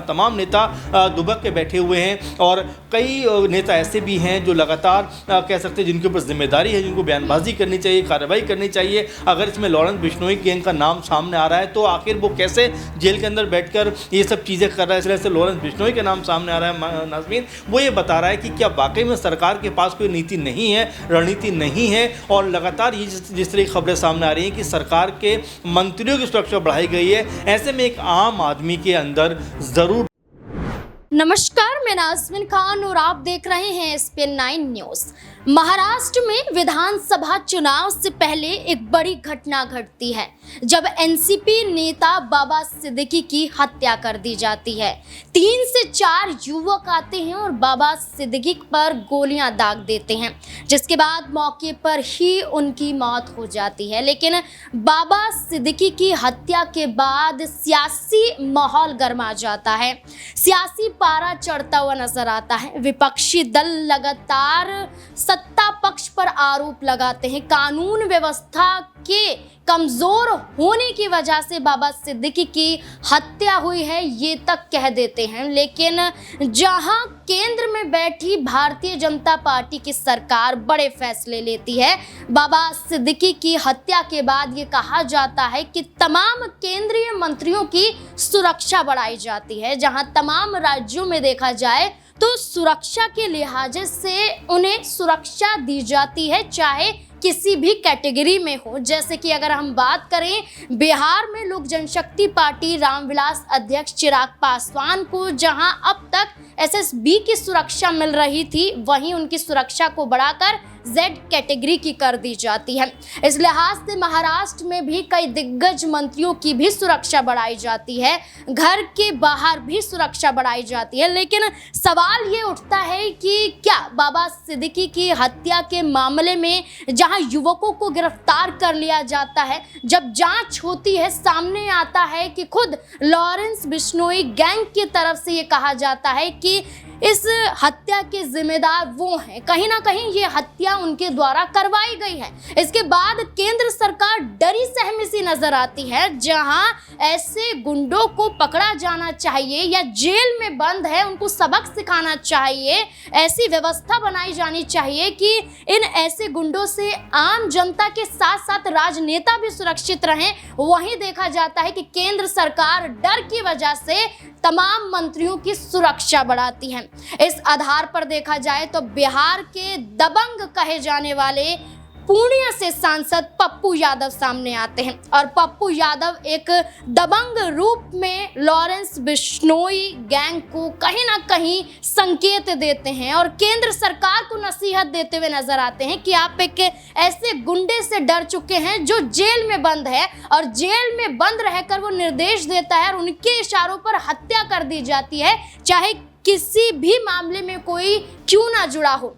तमाम नेता दुबक के बैठे हुए हैं और कई नेता ऐसे भी हैं जो लगातार कह सकते हैं जिनके ऊपर जिम्मेदारी है, जिनको बयानबाजी करनी चाहिए, कार्रवाई करनी चाहिए। अगर इसमें लॉरेंस बिश्नोई गैंग का नाम सामने आ रहा है तो आखिर वो कैसे जेल के अंदर बैठकर ये सब चीज़ें कर रहा है। इस तरह से लॉरेंस बिश्नोई का नाम सामने आ रहा है नाज़मीन, वो ये बता रहा है कि क्या वाकई में सरकार के पास कोई नीति नहीं है, रणनीति नहीं है। और लगातार ये जिस तरह की खबरें सामने आ रही हैं कि सरकार के मंत्रियों की सुरक्षा बढ़ाई गई है, ऐसे में एक आम आदमी के अंदर ज़रूर। नमस्कार, मैं नाज़मीन खान और आप देख रहे हैं SPN9 न्यूज़। महाराष्ट्र में विधानसभा चुनाव से पहले एक बड़ी घटना घटती है जब एनसीपी नेता बाबा सिद्दीकी की हत्या कर दी जाती है। 3 से 4 युवक आते हैं और बाबा सिद्दीकी पर गोलियां दाग देते हैं, जिसके बाद मौके पर ही उनकी मौत हो जाती है। लेकिन बाबा सिद्दीकी की हत्या के बाद सियासी माहौल गर्मा जाता है, सियासी पारा चढ़ता हुआ नजर आता है। विपक्षी दल लगातार सत्ता पक्ष पर आरोप लगाते हैं, कानून व्यवस्था के कमजोर होने की वजह से बाबा सिद्दीकी की हत्या हुई है ये तक कह देते हैं। लेकिन जहां केंद्र में बैठी भारतीय जनता पार्टी की सरकार बड़े फैसले लेती है, बाबा सिद्दीकी की हत्या के बाद ये कहा जाता है कि तमाम केंद्रीय मंत्रियों की सुरक्षा बढ़ाई जाती है। जहां तमाम राज्यों में देखा जाए तो सुरक्षा के लिहाज से उन्हें सुरक्षा दी जाती है, चाहे किसी भी कैटेगरी में हो। जैसे कि अगर हम बात करें बिहार में लोक जनशक्ति पार्टी रामविलास अध्यक्ष चिराग पासवान को जहां अब तक एसएसबी की सुरक्षा मिल रही थी, वहीं उनकी सुरक्षा को बढ़ाकर Z कैटेगरी की कर दी जाती है। इस लिहाज से महाराष्ट्र में भी कई दिग्गज मंत्रियों की भी सुरक्षा बढ़ाई जाती है, घर के बाहर भी सुरक्षा बढ़ाई जाती है। लेकिन सवाल ये उठता है कि क्या बाबा सिद्दीकी की हत्या के मामले में जहां युवकों को गिरफ्तार कर लिया जाता है, जब जांच होती है, सामने आता है कि खुद लॉरेंस बिश्नोई गैंग की तरफ से ये कहा जाता है कि इस हत्या के जिम्मेदार वो हैं, कहीं ना कहीं ये हत्या उनके द्वारा करवाई गई है। इसके बाद केंद्र सरकार डरी सहमी सी नजर आती है, जहां ऐसे गुंडों को पकड़ा जाना चाहिए या जेल में बंद है उनको सबक सिखाना चाहिए, ऐसी व्यवस्था बनाई जानी चाहिए कि इन ऐसे गुंडों से आम जनता के साथ साथ राजनेता भी सुरक्षित रहें। वहीं देखा जाता है कि केंद्र सरकार डर की वजह से तमाम मंत्रियों की सुरक्षा बढ़ाती है। इस आधार पर देखा जाए तो बिहार के दबंग कहे जाने वाले पूर्णिया से सांसद पप्पू यादव सामने आते हैं और पप्पू यादव एक दबंग रूप में लॉरेंस बिश्नोई गैंग को कहीं ना कहीं संकेत देते हैं और केंद्र सरकार को नसीहत देते हुए नजर आते हैं कि आप एक ऐसे गुंडे से डर चुके हैं जो जेल में बंद है और जेल में बंद रहकर वो निर्देश देता है और उनके इशारों पर हत्या कर दी जाती है, चाहे किसी भी मामले में कोई क्यों ना जुड़ा हो।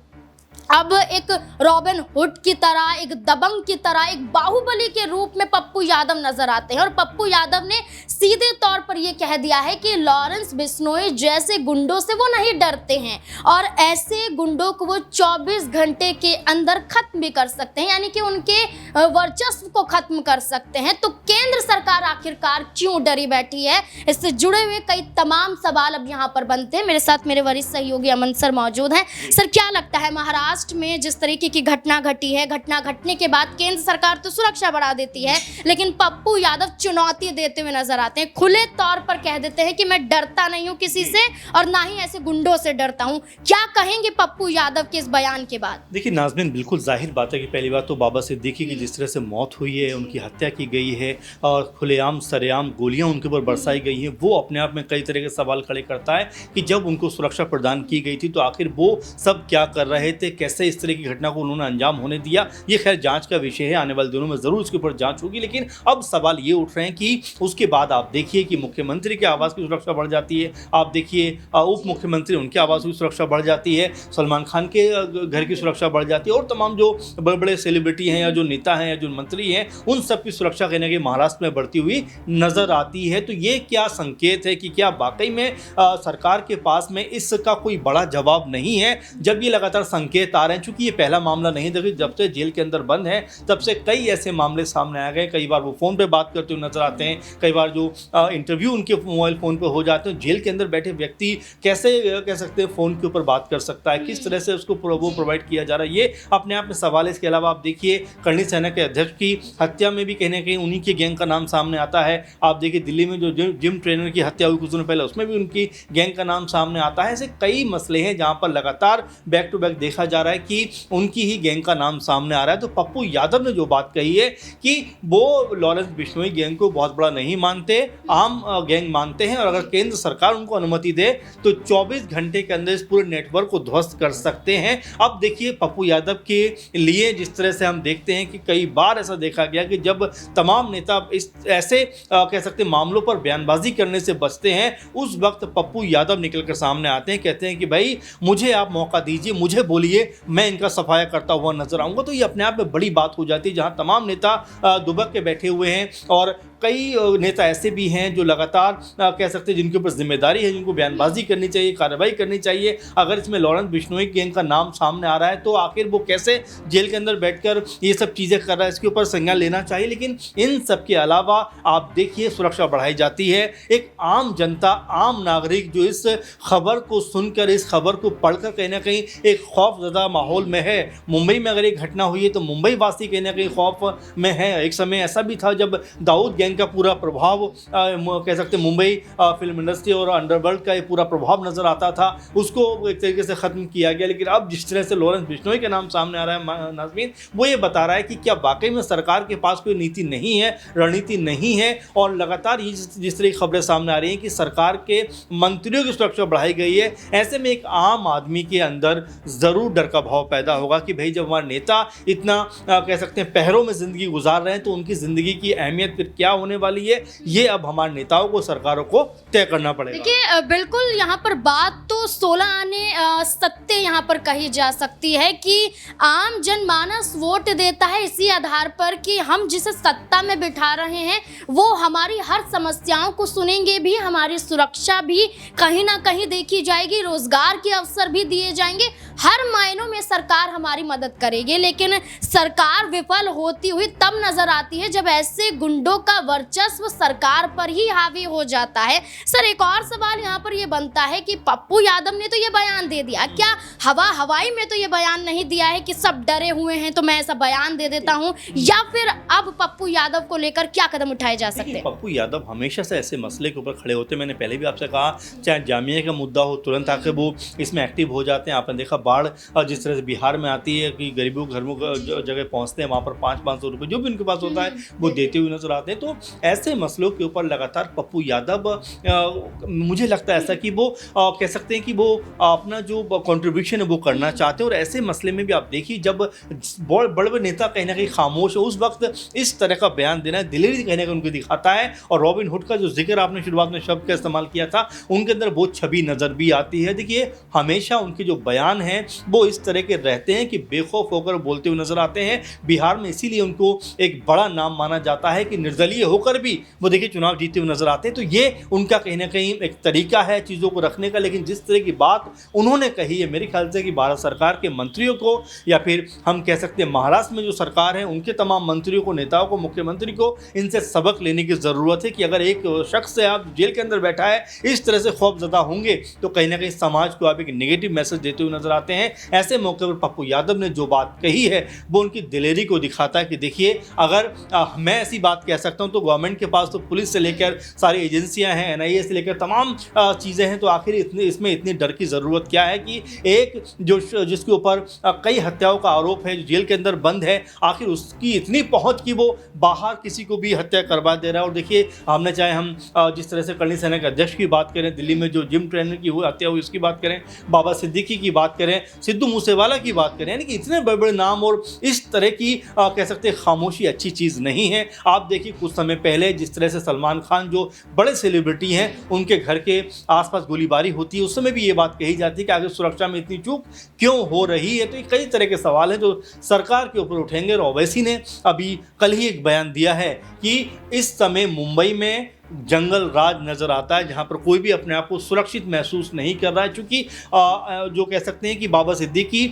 अब एक रॉबिन हुड की तरह, एक दबंग की तरह, एक बाहुबली के रूप में पप्पू यादव नजर आते हैं और पप्पू यादव ने सीधे तौर पर यह कह दिया है कि लॉरेंस बिश्नोई जैसे गुंडों से वो नहीं डरते हैं और ऐसे गुंडों को वो 24 घंटे के अंदर खत्म भी कर सकते हैं, यानी कि उनके वर्चस्व को खत्म कर सकते हैं। तो केंद्र सरकार आखिरकार क्यों डरी बैठी है, इससे जुड़े हुए कई तमाम सवाल अब यहाँ पर बनते हैं। मेरे साथ मेरे वरिष्ठ सहयोगी अमन सर मौजूद हैं। सर, क्या लगता है महाराष्ट्र में जिस तरीके की घटना घटी है, घटना घटने के बाद केंद्र सरकार तो सुरक्षा बढ़ा देती है, लेकिन पप्पू यादव चुनौती देते हुए नजर आते हैं, खुले तौर पर कह देते हैं कि मैं डरता नहीं हूं किसी से और ना ही ऐसे गुंडों से डरता हूं। क्या कहेंगे पप्पू यादव के इस बयान के बाद? देखिए नाज़मीन, बिल्कुल जाहिर बात है कि पहली बात तो बाबा सिद्दीकी की जिस तरह से मौत हुई है, उनकी हत्या की गई है और खुलेआम सरेआम गोलियां उनके ऊपर बरसाई गई हैं, वो अपने आप में कई तरह के सवाल खड़े करता है कि जब उनको सुरक्षा प्रदान की गई थी तो आखिर वो सब क्या कर रहे थे, कैसे इस तरह की घटना को उन्होंने अंजाम होने दिया। ये खैर जांच का विषय है, आने वाले दिनों में जरूर इसके ऊपर जांच होगी। लेकिन अब सवाल ये उठ रहे हैं कि उसके बाद आप देखिए कि मुख्यमंत्री के आवास की सुरक्षा बढ़ जाती है, आप देखिए उप मुख्यमंत्री उनके आवास की सुरक्षा बढ़ जाती है, सलमान खान के घर की सुरक्षा बढ़ जाती है और तमाम जो बड़े बड़े सेलिब्रिटी हैं या जो नेता हैं या जो मंत्री हैं उन सब की सुरक्षा कहीं ना कहीं महाराष्ट्र में बढ़ती हुई नजर आती है। तो ये क्या संकेत है कि क्या वाकई में सरकार के पास में इसका कोई बड़ा जवाब नहीं है? जब ये लगातार संकेत आ रहे हैं। चूंकि ये पहला मामला नहीं, देखिए जब से जेल के अंदर बंद है तब से कई ऐसे मामले सामने आ गए। कई बार वो फ़ोन पे बात करते हुए नजर आते हैं, कई बार जो इंटरव्यू उनके मोबाइल फ़ोन पे हो जाते हैं। जेल के अंदर बैठे व्यक्ति कैसे कह सकते हैं फ़ोन के ऊपर बात कर सकता है, किस तरह से उसको वो प्रोवाइड किया जा रहा है, ये अपने आप में सवाल है। इसके अलावा आप देखिए करणी सेना के अध्यक्ष की हत्या में भी कहीं ना कहीं उन्हीं के गैंग का नाम सामने आता है। आप देखिए दिल्ली में जो जिम ट्रेनर की हत्या हुई कुछ दिनों पहले, उसमें भी उनकी गैंग का नाम सामने आता है। ऐसे कई मसले हैं जहां पर लगातार बैक टू बैक देखा जा रहा है कि उनकी ही गैंग का नाम सामने आ रहा है। तो पप्पू यादव ने जो बात कही है कि वो लॉरेंस बिश्नोई गैंग को बहुत बड़ा नहीं मानते, आम गैंग मानते हैं, और अगर केंद्र सरकार उनको अनुमति दे तो 24 घंटे के अंदर इस पूरे नेटवर्क को ध्वस्त कर सकते हैं। अब देखिए पप्पू यादव के लिए जिस तरह से हम देखते हैं कि कई बार ऐसा देखा गया कि जब तमाम नेता इस ऐसे कह सकते मामलों पर बयानबाजी करने से बचते हैं, उस वक्त पप्पू यादव निकलकर सामने आते हैं, कहते हैं कि भाई मुझे आप मौका दीजिए, मुझे बोलिए, मैं इनका सफाया करता हुआ नजर आऊंगा। तो ये अपने आप में बड़ी बात हो जाती है जहां तमाम नेता दुबक के बैठे हुए हैं, और कई नेता ऐसे भी हैं जो लगातार कह सकते हैं जिनके ऊपर जिम्मेदारी है, जिनको बयानबाजी करनी चाहिए, कार्रवाई करनी चाहिए। अगर इसमें लॉरेंस बिश्नोई गैंग का नाम सामने आ रहा है तो आखिर वो कैसे जेल के अंदर बैठकर ये सब चीज़ें कर रहा है, इसके ऊपर संज्ञान लेना चाहिए। लेकिन इन सब के अलावा आप देखिए सुरक्षा बढ़ाई जाती है। एक आम जनता, आम नागरिक जो इस खबर को सुनकर, इस खबर को पढ़कर कहीं ना कहीं एक खौफजदा माहौल में है। मुंबई में अगर एक घटना हुई है तो मुंबई वासी कहीं ना कहीं खौफ में है। एक समय ऐसा भी था जब दाऊद गैंग का पूरा प्रभाव कह सकते मुंबई फिल्म इंडस्ट्री और अंडरवर्ल्ड का ये पूरा प्रभाव नजर आता था, उसको एक तरीके से ख़त्म किया गया। लेकिन अब जिस तरह से लॉरेंस बिश्नोई के नाम सामने आ रहा है नाज़मीन, वो ये बता रहा है कि क्या वाकई में सरकार के पास कोई नीति नहीं है, रणनीति नहीं है। और लगातार ये जिस तरह की खबरें सामने आ रही हैं कि सरकार के मंत्रियों की सुरक्षा बढ़ाई गई है, ऐसे में एक आम आदमी के अंदर ज़रूर डर का भाव पैदा होगा कि भाई जब हमारे नेता इतना कह सकते हैं पहरों में ज़िंदगी गुजार रहे हैं तो उनकी ज़िंदगी की अहमियत फिर क्या होने वाली है, ये अब हमारे नेताओं को, सरकारों को तय करना पड़ेगा। देखिए बिल्कुल यहाँ पर बात तो 16 आने सत्य यहाँ पर कही जा सकती है कि आम जनमानस वोट देता है इसी आधार पर कि हम जिसे सत्ता में बिठा रहे हैं वो हमारी हर समस्याओं को सुनेंगे भी, हमारी सुरक्षा भी कहीं ना कहीं देखी जाएगी, रोजगार के अवसर भी दिए जाएंगे, हर मायनों में सरकार हमारी मदद करेगी। लेकिन सरकार विफल होती हुई तब नजर आती है जब ऐसे गुंडों का वर्चस्व सरकार पर ही हावी हो जाता है। सर एक और सवाल यहाँ पर ये बनता है कि पप्पू यादव ने तो ये बयान दे दिया, क्या हवाई में तो ये बयान नहीं दिया है कि सब डरे हुए हैं तो मैं ऐसा बयान दे देता हूँ, या फिर अब पप्पू यादव को लेकर क्या कदम उठाए जा सकते हैं? पप्पू यादव हमेशा से ऐसे मसले के ऊपर खड़े होते हैं। मैंने पहले भी आपसे कहा, चाहे जामिया का मुद्दा हो, तुरंत आके वो इसमें एक्टिव हो जाते हैं। आपने देखा बाढ़ जिस तरह से बिहार में आती है कि गरीबों के घरों जगह पहुँचते हैं, वहाँ पर 500-500 रुपये जो भी उनके पास होता है वो देते हुए नजर आते हैं। तो ऐसे मसलों के ऊपर लगातार पप्पू यादव मुझे लगता है ऐसा कि वो कह सकते हैं कि वो अपना जो कंट्रीब्यूशन है वो करना चाहते हैं। और ऐसे मसले में भी आप देखिए जब बड़े बड़े नेता कहीं ना कहीं खामोश है, उस वक्त इस तरह का बयान देना दिलेरी कहीं ना कहीं उनको दिखाता है। और रॉबिन हुड का जो जिक्र आपने शुरुआत में शब्द का इस्तेमाल किया था, उनके अंदर वो छवि नज़र भी आती है। देखिए हमेशा उनके जो बयान हैं वो इस तरह के रहते हैं कि बेखौफ होकर बोलते हुए नजर आते हैं। बिहार में इसीलिए उनको एक बड़ा नाम माना जाता है कि निर्दलीय होकर भी वो देखिए चुनाव जीते हुए नजर आते हैं। तो ये उनका कहीं ना कहीं एक तरीका है चीज़ों को रखने का। लेकिन जिस तरह की बात उन्होंने कही है, मेरे ख्याल से कि भारत सरकार के मंत्रियों को, या फिर हम कह सकते हैं महाराष्ट्र में जो सरकार है उनके तमाम मंत्रियों को, नेताओं को, मुख्यमंत्री को इनसे सबक लेने की ज़रूरत है कि अगर एक शख्स से आप जेल के अंदर बैठा है इस तरह से खौफजदा होंगे तो कहीं ना कहीं समाज को आप एक नेगेटिव मैसेज देते हुए नजर आते हैं। ऐसे मौके पर पप्पू यादव ने जो बात कही है वो उनकी दिलेरी को दिखाता है कि देखिए अगर मैं ऐसी बात कह सकता हूँ तो गवर्नमेंट के पास तो पुलिस से लेकर सारी एजेंसियां हैं, NIA से लेकर तमाम चीज़ें हैं, तो आखिर इसमें इतनी डर की ज़रूरत क्या है कि एक जिसके ऊपर कई हत्याओं का आरोप है, जो जेल के अंदर बंद है, आखिर उसकी इतनी पहुंच कि वो बाहर किसी को भी हत्या करवा दे रहा है। और देखिए हमने चाहे हम जिस तरह से करणी सेना के अध्यक्ष की बात करें, दिल्ली में जो जिम ट्रेनर की हत्या हुई उसकी बात करें, बाबा सिद्दीकी की बात करें, सिद्धू मूसेवाला की बात करें, यानी कि इतने बड़े बड़े नाम और इस तरह की कह सकते हैं खामोशी अच्छी चीज़ नहीं है। आप देखिए कुछ समय पहले जिस तरह से सलमान खान जो बड़े सेलिब्रिटी हैं उनके घर के आसपास गोलीबारी होती है, उस समय भी ये बात कही जाती है कि आगे सुरक्षा में इतनी चूक क्यों हो रही है। तो ये कई तरह के सवाल हैं जो सरकार के ऊपर उठेंगे। और ओवैसी ने अभी कल ही एक बयान दिया है कि इस समय मुंबई में जंगल राज नज़र आता है, जहां पर कोई भी अपने आप को सुरक्षित महसूस नहीं कर रहा है। चूँकि जो कह सकते हैं कि बाबा सिद्दीकी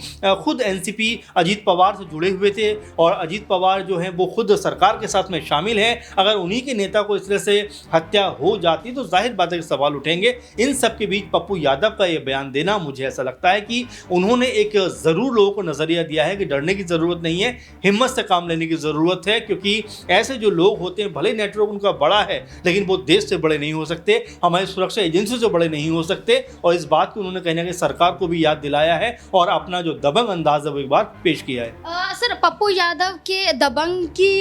खुद एनसीपी अजीत पवार से जुड़े हुए थे और अजीत पवार जो हैं वो खुद सरकार के साथ में शामिल हैं। अगर उन्हीं के नेता को इस तरह से हत्या हो जाती तो जाहिर बात है कि सवाल उठेंगे। इन सब के बीच पप्पू यादव का ये बयान देना, मुझे ऐसा लगता है कि उन्होंने एक ज़रूर लोगों को नज़रिया दिया है कि डरने की ज़रूरत नहीं है, हिम्मत से काम लेने की ज़रूरत है। क्योंकि ऐसे जो लोग होते हैं, भले नेटवर्क उनका बड़ा है लेकिन वो देश से बड़े नहीं हो सकते, हमारी सुरक्षा एजेंसी से बड़े नहीं हो सकते। और इस बात को उन्होंने कहीं ना कहीं सरकार को भी याद दिलाया है और अपना जो दबंग अंदाज है वो एक बार पेश किया है। सर, पप्पू यादव के दबंग की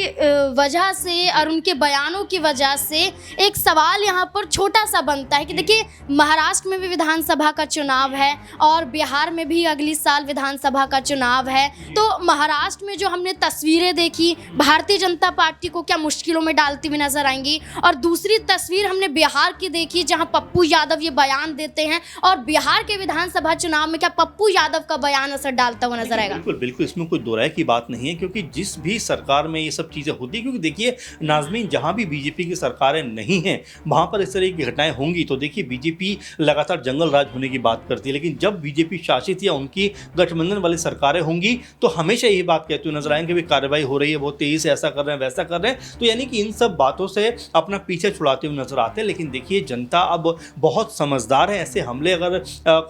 वजह से और उनके बयानों की वजह से एक सवाल यहाँ पर छोटा सा बनता है कि देखिए, महाराष्ट्र में भी विधानसभा का चुनाव है और बिहार में भी अगली साल विधानसभा का चुनाव है। तो महाराष्ट्र में जो हमने तस्वीरें देखी, भारतीय जनता पार्टी को क्या मुश्किलों में डालती हुई नजर आएंगी, और दूसरी तस्वीर हमने बिहार की देखी जहां पप्पू यादव ये बयान देते हैं, और बिहार के विधानसभा चुनाव में क्या पप्पू यादव का बयान असर डालता हुआ नजर आएगा? बिल्कुल बिल्कुल, इसमें कोई दो राय की बात नहीं है। क्योंकि जिस भी सरकार में ये सब चीज़ें होती है, क्योंकि देखिए नाज़मीन, जहाँ भी बीजेपी की सरकारें नहीं हैं वहाँ पर इस तरह की घटनाएं होंगी। तो देखिए, बीजेपी लगातार जंगल राज होने की बात करती है, लेकिन जब बीजेपी शासित या उनकी गठबंधन वाली सरकारें होंगी तो हमेशा यही बात कहते हुए नजर आएंगे कि कार्रवाई हो रही है, बहुत तेजी से ऐसा कर रहे हैं, वैसा कर रहे हैं। तो यानी कि इन सब बातों से अपना पीछे छुड़ाते हुए नजर आते हैं। लेकिन देखिए, जनता अब बहुत समझदार है। ऐसे हमले अगर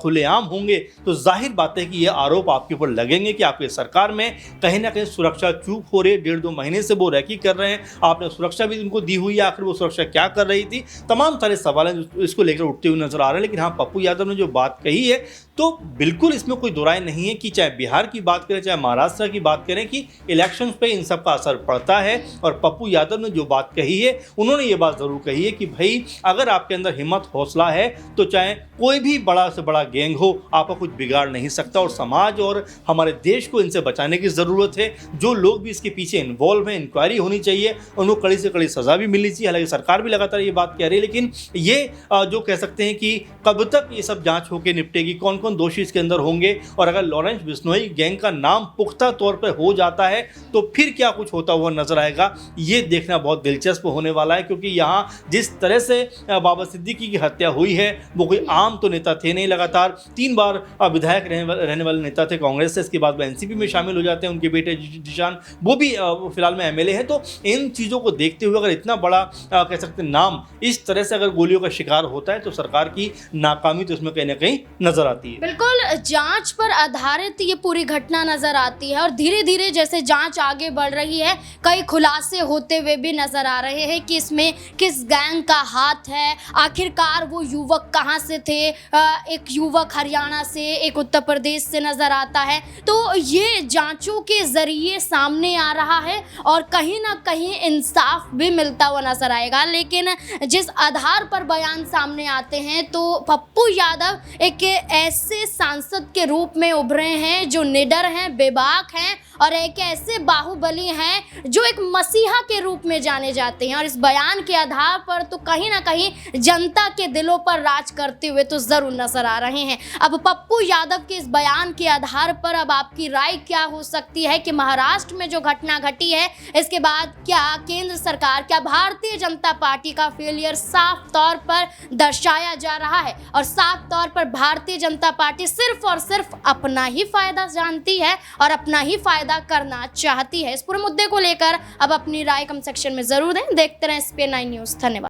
खुलेआम होंगे तो जाहिर बात है कि ये आरोप आपके ऊपर लगेंगे कि आपकी सरकार में कहीं ना कहीं सुरक्षा चूक हो रही है। 1.5-2 महीने से वो रैकी कर रहे हैं, आपने सुरक्षा भी उनको दी हुई है, आखिर वो सुरक्षा क्या कर रही थी? तमाम सारे सवाल हैं इसको लेकर उठते हुए नजर आ रहे हैं। लेकिन हाँ, पप्पू यादव ने जो बात कही है तो बिल्कुल इसमें कोई दो राय नहीं है कि चाहे बिहार की बात करें, चाहे महाराष्ट्र की बात करें, कि इलेक्शंस पे इन सब का असर पड़ता है। और पप्पू यादव ने जो बात कही है, उन्होंने ये बात ज़रूर कही है कि भाई, अगर आपके अंदर हिम्मत हौसला है तो चाहे कोई भी बड़ा से बड़ा गैंग हो, आपको कुछ बिगाड़ नहीं सकता। और समाज और हमारे देश को इनसे बचाने की ज़रूरत है। जो लोग भी इसके पीछे इन्वॉल्व हैं, इंक्वायरी होनी चाहिए, उनको कड़ी से कड़ी सज़ा भी मिलनी चाहिए। हालांकि सरकार भी लगातार ये बात कह रही है, लेकिन ये जो कह सकते हैं कि कब तक ये सब जांच होकर निपटेगी, कौन कौन दोषी इसके अंदर होंगे, और अगर लॉरेंस बिश्नोई गैंग का नाम पुख्ता तौर पर हो जाता है तो फिर क्या कुछ होता हुआ नजर आएगा, ये देखना बहुत दिलचस्प होने वाला है। क्योंकि यहाँ जिस तरह से बाबा सिद्दीकी की हत्या हुई है, वो कोई आम तो नेता थे नहीं, लगातार 3 बार विधायक रहने वाले नेता थे कांग्रेस से, इसके बाद वो एनसीपी में शामिल हो जाते हैं। उनके बेटे जिशान, वो भी फिलहाल में एमएलए है। तो इन चीज़ों को देखते हुए अगर इतना बड़ा कह सकते हैं नाम इस तरह से अगर गोलियों का शिकार होता है तो सरकार की नाकामी तो इसमें कहीं ना कहीं नजर आती है। बिल्कुल, जांच पर आधारित ये पूरी घटना नजर आती है और धीरे धीरे जैसे जांच आगे बढ़ रही है, कई खुलासे होते हुए भी नजर आ रहे हैं कि इसमें किस गैंग का हाथ है, आखिरकार वो युवक कहां से थे। एक युवक हरियाणा से, एक उत्तर प्रदेश से नजर आता है। तो ये जांचों के जरिए सामने आ रहा है और कहीं ना कहीं इंसाफ भी मिलता हुआ नजर आएगा। लेकिन जिस आधार पर बयान सामने आते हैं, तो पप्पू यादव एक ऐसे सांसद के रूप में उभरे हैं जो निडर हैं, बेबाक हैं और एक ऐसे बाहुबली हैं जो एक मसीहा के रूप में जाने जाते हैं। और इस बयान के आधार पर तो कहीं ना कहीं जनता के दिलों पर राज करते हुए तो जरूर नजर आ रहे हैं। अब पप्पू यादव के इस बयान के आधार पर अब आपकी राय क्या हो सकती है कि महाराष्ट्र में जो घटना घटी है, इसके बाद क्या केंद्र सरकार, क्या भारतीय जनता पार्टी का फेलियर साफ तौर पर दर्शाया जा रहा है और साफ तौर पर भारतीय जनता पार्टी सिर्फ और सिर्फ अपना ही फायदा जानती है और अपना ही फायदा करना चाहती है? इस पूरे मुद्दे को लेकर अब अपनी राय कमेंट सेक्शन में जरूर दें। देखते रहें SPN9 न्यूज़। धन्यवाद।